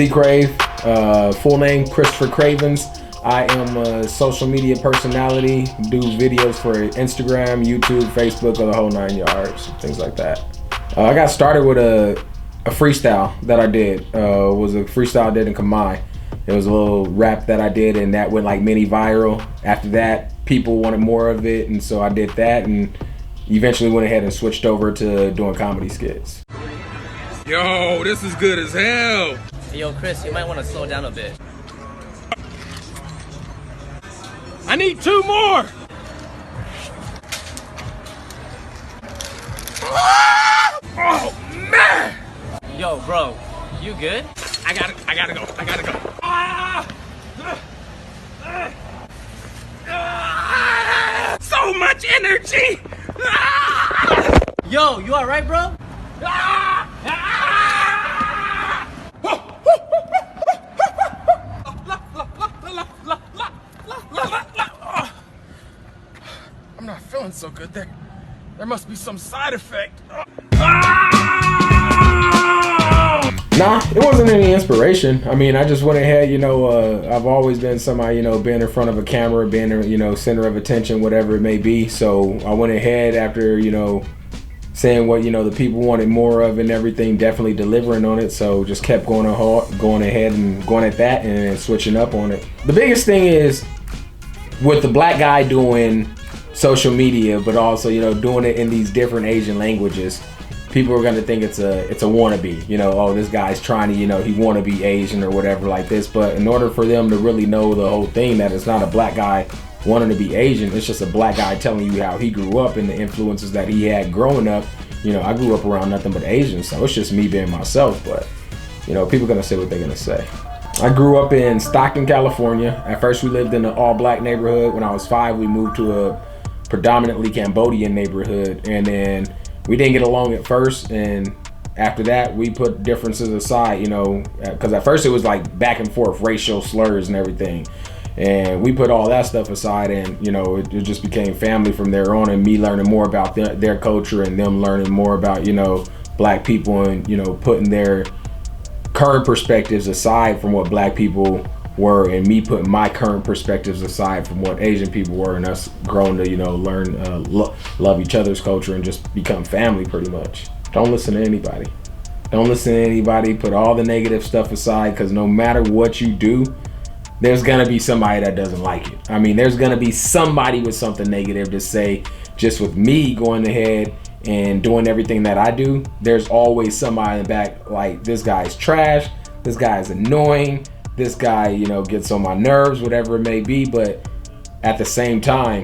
Crave, full name Christopher Cravens. I am a social media personality, do videos for Instagram, YouTube, Facebook, or the whole 9 yards, things like that. I got started with a freestyle that I did. Was a freestyle I did in Khmer. It was a little rap that I did, and that went like mini viral. After that, people wanted more of it, and so I did that, and eventually went ahead and switched over to doing comedy skits. Yo, this is good as hell. Hey, yo, Chris, you might want to slow down a bit. I need 2 more. Oh man! Yo, bro, you good? I gotta go. So much energy! Yo, you all right, bro? I'm not feeling so good. There must be some side effect. Nah, it wasn't any inspiration. I mean, I just went ahead, I've always been somebody, being in front of a camera, being, center of attention, whatever it may be. So I went ahead after, saying what, the people wanted more of and everything, definitely delivering on it. So just kept going ahead and going at that and switching up on it. The biggest thing is with the black guy doing social media, but also, doing it in these different Asian languages, people are gonna think it's a wannabe, oh, this guy's trying to, he wanna be Asian or whatever like this. But in order for them to really know the whole thing, that it's not a black guy wanting to be Asian, it's just a black guy telling you how he grew up and the influences that he had growing up. I grew up around nothing but Asians, so it's just me being myself. But people gonna say what they're gonna say. I grew up in Stockton, California. At first we lived in an all-black neighborhood. When I was 5, we moved to a predominantly Cambodian neighborhood, and then we didn't get along at first, and after that we put differences aside, because at first it was like back and forth racial slurs and everything, and we put all that stuff aside, and it just became family from there on, and me learning more about their culture and them learning more about black people, and putting their current perspectives aside from what black people were, and me putting my current perspectives aside from what Asian people were, and us growing to learn love each other's culture and just become family pretty much. Don't listen to anybody. Put all the negative stuff aside, because no matter what you do, there's gonna be somebody that doesn't like it. I mean, there's gonna be somebody with something negative to say. Just with me going ahead and doing everything that I do, there's always somebody in the back like, this guy's trash, this guy's annoying, this guy, gets on my nerves, whatever it may be. But at the same time,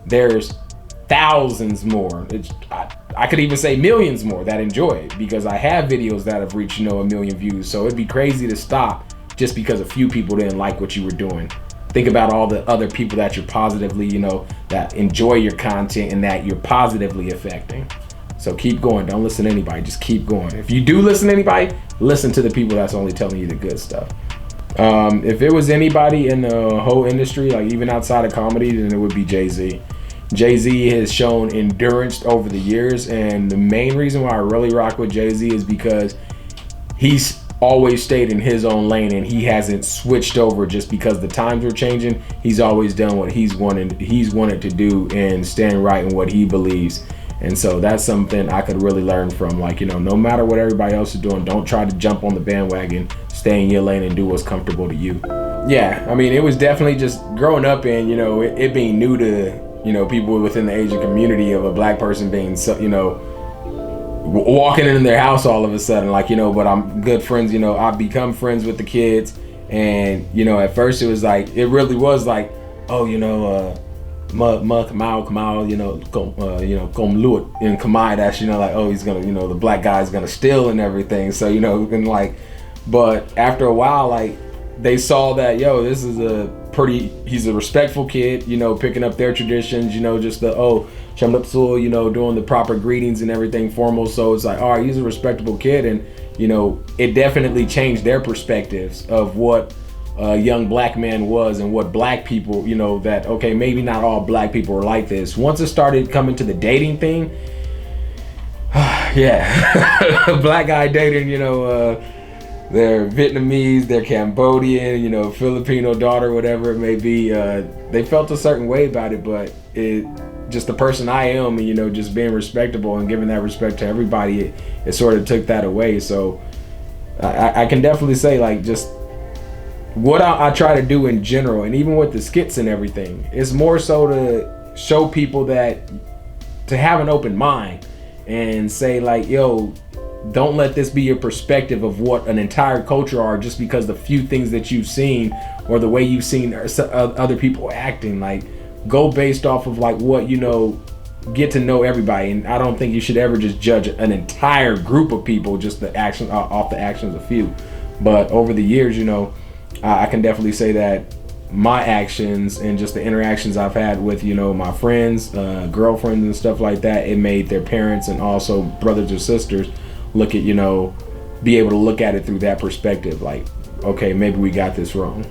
there's thousands more. I could even say millions more that enjoy it, because I have videos that have reached, 1 million views. So it'd be crazy to stop just because a few people didn't like what you were doing. Think about all the other people that you're positively, that enjoy your content and that you're positively affecting. So keep going. Don't listen to anybody. Just keep going. If you do listen to anybody, listen to the people that's only telling you the good stuff. If it was anybody in the whole industry, like even outside of comedy, then it would be Jay-Z. Jay-Z has shown endurance over the years, and the main reason why I really rock with Jay-Z is because he's always stayed in his own lane, and he hasn't switched over just because the times were changing. He's always done what he's wanted to do and stand right in what he believes. And so that's something I could really learn from. Like, no matter what everybody else is doing, don't try to jump on the bandwagon. Stay in your lane and do what's comfortable to you. Yeah, I mean, it was definitely just growing up and, it being new to, people within the Asian community, of a black person being, walking in their house all of a sudden, like, but I'm good friends, I've become friends with the kids. And, at first it was like, it really was like, oh, Kamau, Kom Luit in Khmer, that's, like, oh, he's gonna, the black guy's gonna steal and everything. So, and like, but after a while, like, they saw that, this is he's a respectful kid, picking up their traditions, just the, Chamlapsul, doing the proper greetings and everything formal. So it's like, all right, he's a respectable kid. And, it definitely changed their perspectives of what a young black man was and what black people, that, okay, maybe not all black people are like this. Once it started coming to the dating thing, yeah, black guy dating, they're Vietnamese, they're Cambodian, you know, Filipino daughter, whatever it may be. They felt a certain way about it, but just the person I am, and, you know, just being respectable and giving that respect to everybody, it sort of took that away. So I can definitely say, like, just what I try to do in general, and even with the skits and everything, is more so to show people that to have an open mind and say, like, yo, don't let this be your perspective of what an entire culture are just because the few things that you've seen or the way you've seen other people acting. Like, go based off of, like, what, you know, get to know everybody. And I don't think you should ever just judge an entire group of people just the action off the actions of few. But over the years, you know, I can definitely say that my actions and just the interactions I've had with, you know, my friends, girlfriends and stuff like that, it made their parents and also brothers or sisters look at, you know, be able to look at it through that perspective. Like, okay, maybe we got this wrong.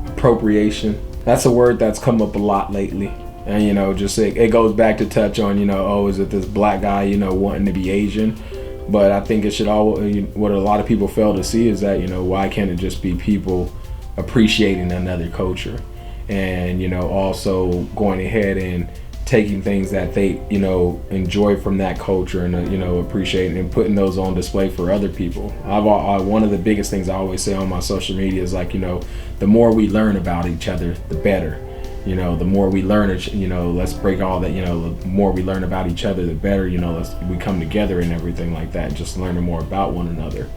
Appropriation. That's a word that's come up a lot lately. And, you know, just it goes back to touch on, you know, oh, is it this black guy, you know, wanting to be Asian? But I think it should what a lot of people fail to see is that, you know, why can't it just be people appreciating another culture, and, you know, also going ahead and taking things that they, you know, enjoy from that culture and, you know, appreciating and putting those on display for other people. One of the biggest things I always say on my social media is, like, you know, the more we learn about each other, the better. You know, the more we learn, you know, let's break all that, you know, the more we learn about each other, the better, you know, we come together and everything like that, just learning more about one another.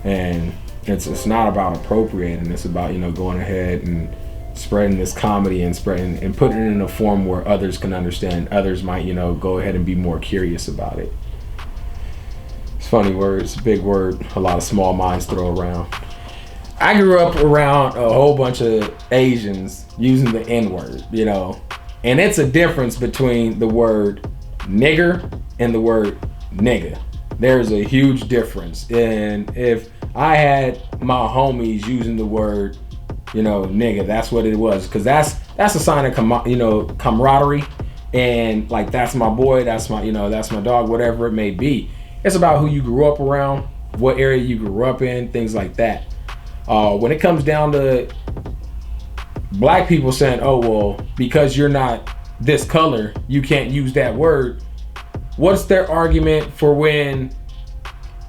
And it's not about appropriating, it's about, you know, going ahead and spreading this comedy and spreading and putting it in a form where others can understand. Others might, you know, go ahead and be more curious about it. It's funny words, big word, a lot of small minds throw around. I grew up around a whole bunch of Asians using the N-word, you know, and it's a difference between the word nigger and the word nigga. There's a huge difference. And if I had my homies using the word, you know, nigga, that's what it was, because that's a sign of you know, camaraderie, and, like, that's my boy, that's my, you know, that's my dog, whatever it may be. It's about who you grew up around, what area you grew up in, things like that. When it comes down to black people saying, oh, well, because you're not this color, you can't use that word. What's their argument for when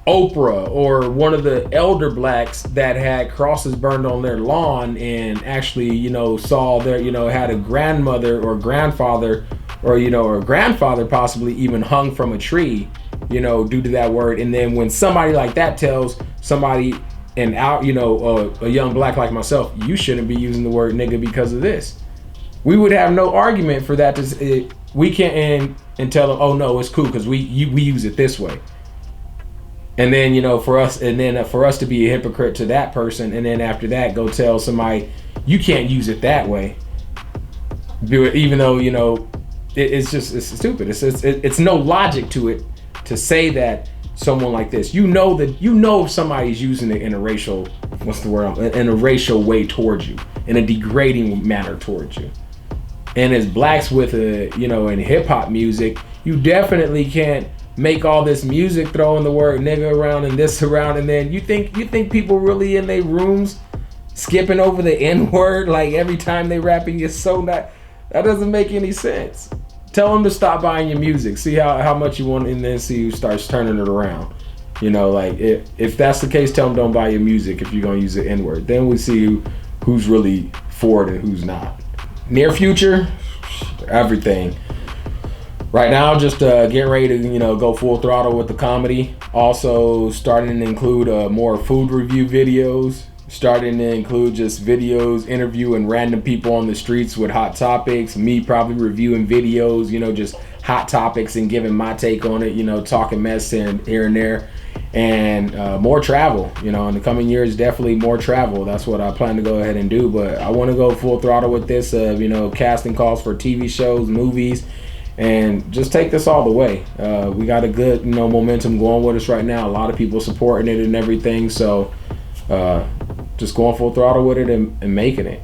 Oprah or one of the elder blacks that had crosses burned on their lawn and actually, you know, saw their, you know, had a grandmother or grandfather or, you know, or grandfather possibly even hung from a tree, you know, due to that word. And then when somebody like that tells somebody and out, you know, a young black like myself, you shouldn't be using the word nigga because of this, we would have no argument for that. We can't and tell them, oh no, it's cool because we use it this way. And then, you know, for us to be a hypocrite to that person, and then after that go tell somebody you can't use it that way, even though, you know, it's stupid. It's no logic to it to say that someone like this, you know, if somebody's using it in a racial, in a racial way towards you, in a degrading manner towards you. And as blacks with you know, in hip hop music, you definitely can't make all this music throwing the word nigga around and this around, and then you think people really in their rooms skipping over the N-word like every time they rapping? You're so not, that doesn't make any sense. Tell them to stop buying your music, see how much you want, and then see who starts turning it around. You know, like, if that's the case, tell them don't buy your music if you're gonna use the N-word. Then we see who's really for it and who's not. Near future, everything. Right now, just getting ready to, you know, go full throttle with the comedy. Also starting to include more food review videos. Starting to include just videos, interviewing random people on the streets with hot topics. Me probably reviewing videos, you know, just hot topics and giving my take on it, you know, talking mess here and there. And more travel, you know, in the coming years, definitely more travel. That's what I plan to go ahead and do. But I want to go full throttle with this, you know, casting calls for TV shows, movies, and just take this all the way. We got a good, you know, momentum going with us right now. A lot of people supporting it and everything. So just going full throttle with it and making it.